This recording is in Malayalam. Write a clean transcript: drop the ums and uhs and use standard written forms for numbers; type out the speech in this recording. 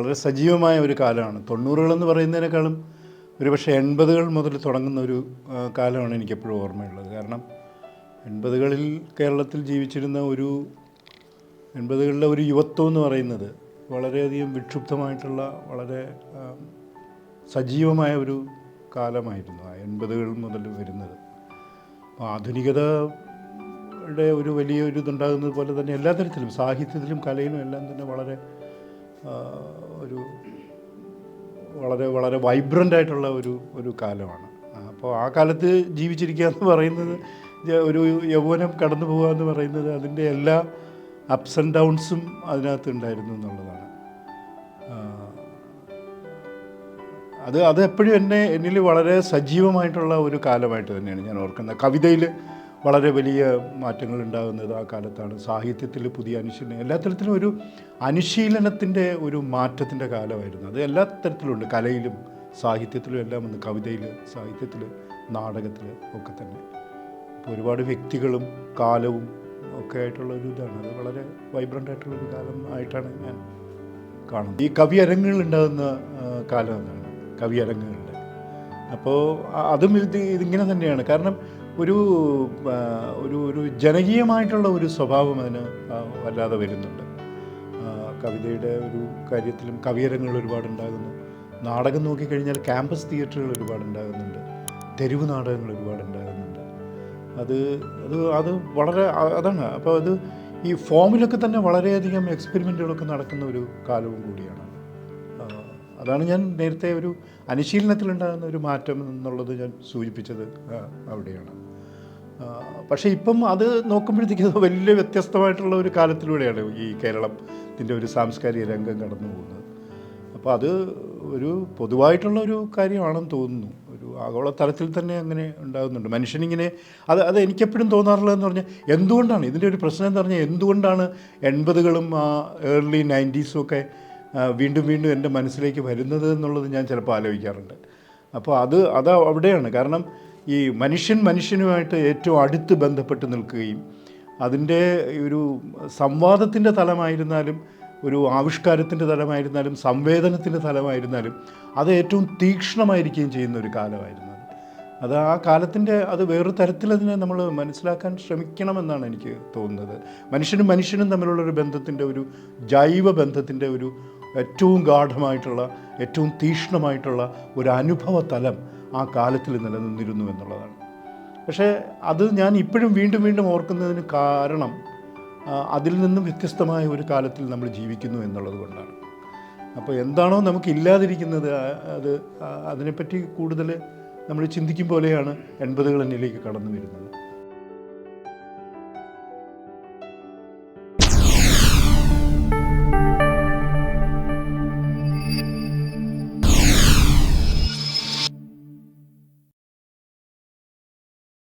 വളരെ സജീവമായ ഒരു കാലമാണ്. 90-കളെന്ന് പറയുന്നതിനേക്കാളും ഒരുപക്ഷെ 80-കൾ മുതൽ തുടങ്ങുന്ന ഒരു കാലമാണ് എനിക്കെപ്പോഴും ഓർമ്മയുള്ളത്. കാരണം 80-കളിൽ കേരളത്തിൽ ജീവിച്ചിരുന്ന 80-കളിലെ ഒരു യുവത്വം എന്ന് പറയുന്നത് വളരെയധികം വിക്ഷുബ്ധമായിട്ടുള്ള വളരെ സജീവമായ ഒരു കാലമായിരുന്നു ആ 80-കൾ മുതൽ വരുന്നത്. അപ്പോൾ ആധുനികതയുടെ ഒരു വലിയൊരു ഇതുണ്ടാകുന്നത് പോലെ തന്നെ എല്ലാ തരത്തിലും സാഹിത്യത്തിലും കലയിലും എല്ലാം തന്നെ വളരെ വളരെ വൈബ്രൻ്റ് ആയിട്ടുള്ള ഒരു കാലമാണ്. അപ്പോൾ ആ കാലത്ത് ജീവിച്ചിരിക്കുക എന്ന് പറയുന്നത്, ഒരു യൗവനം കടന്നു പോകുക എന്ന് പറയുന്നത്, അതിൻ്റെ എല്ലാ അപ്സ് ആൻഡ് ഡൗൺസും അതിനകത്ത് ഉണ്ടായിരുന്നു എന്നുള്ളതാണ്. അത് എപ്പോഴും എന്നിൽ വളരെ സജീവമായിട്ടുള്ള ഒരു കാലമായിട്ട് തന്നെയാണ് ഞാൻ ഓർക്കുന്നത്. കവിതയിൽ വളരെ വലിയ മാറ്റങ്ങൾ ഉണ്ടാകുന്നത് ആ കാലത്താണ്. സാഹിത്യത്തിൽ പുതിയ അനുശീലനം, എല്ലാ തരത്തിലും ഒരു അനുശീലനത്തിൻ്റെ ഒരു മാറ്റത്തിൻ്റെ കാലമായിരുന്നു. അത് എല്ലാ തരത്തിലുണ്ട്, കലയിലും സാഹിത്യത്തിലും എല്ലാം ഉണ്ട്, കവിതയിൽ, സാഹിത്യത്തിൽ, നാടകത്തിൽ ഒക്കെ തന്നെ. അപ്പോൾ ഒരുപാട് വ്യക്തികളും കാലവും ഒക്കെ ആയിട്ടുള്ള ഒരു ഇതാണ്. അത് വളരെ വൈബ്രൻ്റ് ആയിട്ടുള്ളൊരു കാലം ആയിട്ടാണ് ഞാൻ കാണുന്നത്. ഈ കവിയരങ്ങുകൾ ഉണ്ടാകുന്ന കാലം എന്നാണ്, കവിയരങ്ങുകളുടെ. അപ്പോൾ അതും ഇതിങ്ങനെ തന്നെയാണ്. കാരണം ഒരു ജനകീയമായിട്ടുള്ള ഒരു സ്വഭാവം അതിന് വല്ലാതെ വരുന്നുണ്ട്. കവിതയുടെ ഒരു കാര്യത്തിലും കവിയരങ്ങൾ ഒരുപാടുണ്ടാകുന്നു. നാടകം നോക്കിക്കഴിഞ്ഞാൽ ക്യാമ്പസ് തിയേറ്ററുകൾ ഒരുപാടുണ്ടാകുന്നുണ്ട്, തെരുവ് നാടകങ്ങൾ ഒരുപാടുണ്ടാകുന്നുണ്ട്. അത് വളരെ അതാണ്. അപ്പോൾ അത് ഈ ഫോമിലൊക്കെ തന്നെ വളരെയധികം എക്സ്പെരിമെൻറ്റുകളൊക്കെ നടക്കുന്ന ഒരു കാലവും കൂടിയാണ്. അതാണ് ഞാൻ നേരത്തെ ഒരു അനുശീലനത്തിലുണ്ടാകുന്ന ഒരു മാറ്റം എന്നുള്ളത് ഞാൻ സൂചിപ്പിച്ചത് അവിടെയാണ്. പക്ഷേ ഇപ്പം അത് നോക്കുമ്പോഴത്തേക്കും അത് വലിയ വ്യത്യസ്തമായിട്ടുള്ള ഒരു കാലത്തിലൂടെയാണ് ഈ കേരളത്തിൻ്റെ ഒരു സാംസ്കാരിക രംഗം കടന്നു പോകുന്നത്. അപ്പോൾ അത് ഒരു പൊതുവായിട്ടുള്ള ഒരു കാര്യമാണെന്ന് തോന്നുന്നു. ഒരു ആഗോള തലത്തിൽ തന്നെ അങ്ങനെ ഉണ്ടാകുന്നുണ്ട്. മനുഷ്യനിങ്ങനെ അത് എനിക്കെപ്പോഴും തോന്നാറുള്ളതെന്ന് പറഞ്ഞാൽ, എന്തുകൊണ്ടാണ് ഇതിൻ്റെ ഒരു പ്രശ്നം എന്ന് പറഞ്ഞാൽ, എന്തുകൊണ്ടാണ് 80-കളും ഏർലി 90s ഒക്കെ വീണ്ടും എൻ്റെ മനസ്സിലേക്ക് വരുന്നത് എന്നുള്ളത് ഞാൻ ചിലപ്പോൾ ആലോചിക്കാറുണ്ട്. അപ്പോൾ അത് അവിടെയാണ്. കാരണം ഈ മനുഷ്യനുമായിട്ട് ഏറ്റവും അടുത്ത് ബന്ധപ്പെട്ട് നിൽക്കുകയും അതിൻ്റെ ഒരു സംവാദത്തിൻ്റെ തലമായിരുന്നാലും, ഒരു ആവിഷ്കാരത്തിൻ്റെ തലമായിരുന്നാലും, സംവേദനത്തിൻ്റെ തലമായിരുന്നാലും അത് ഏറ്റവും തീക്ഷ്ണമായിരിക്കുകയും ചെയ്യുന്ന ഒരു കാലമായിരുന്നു അത്. ആ കാലത്തിൻ്റെ അത് വേറൊരു തരത്തിൽ അതിനെ നമ്മൾ മനസ്സിലാക്കാൻ ശ്രമിക്കണമെന്നാണ് എനിക്ക് തോന്നുന്നത്. മനുഷ്യനും തമ്മിലുള്ളൊരു ബന്ധത്തിൻ്റെ, ഒരു ജൈവ ബന്ധത്തിൻ്റെ ഒരു ഏറ്റവും ഗാഢമായിട്ടുള്ള, ഏറ്റവും തീക്ഷ്ണമായിട്ടുള്ള ഒരു അനുഭവ തലം ആ കാലത്തിൽ നിലനിന്നിരുന്നു എന്നുള്ളതാണ്. പക്ഷേ അത് ഞാൻ ഇപ്പോഴും വീണ്ടും ഓർക്കുന്നതിന് കാരണം അതിൽ നിന്നും വ്യത്യസ്തമായ ഒരു കാലത്തിൽ നമ്മൾ ജീവിക്കുന്നു എന്നുള്ളത് കൊണ്ടാണ്. അപ്പോൾ എന്താണോ നമുക്കില്ലാതിരിക്കുന്നത്, അതിനെപ്പറ്റി കൂടുതൽ നമ്മൾ ചിന്തിക്കും പോലെയാണ് 80-കൾ എന്നിലേക്ക് കടന്നു വരുന്നത്.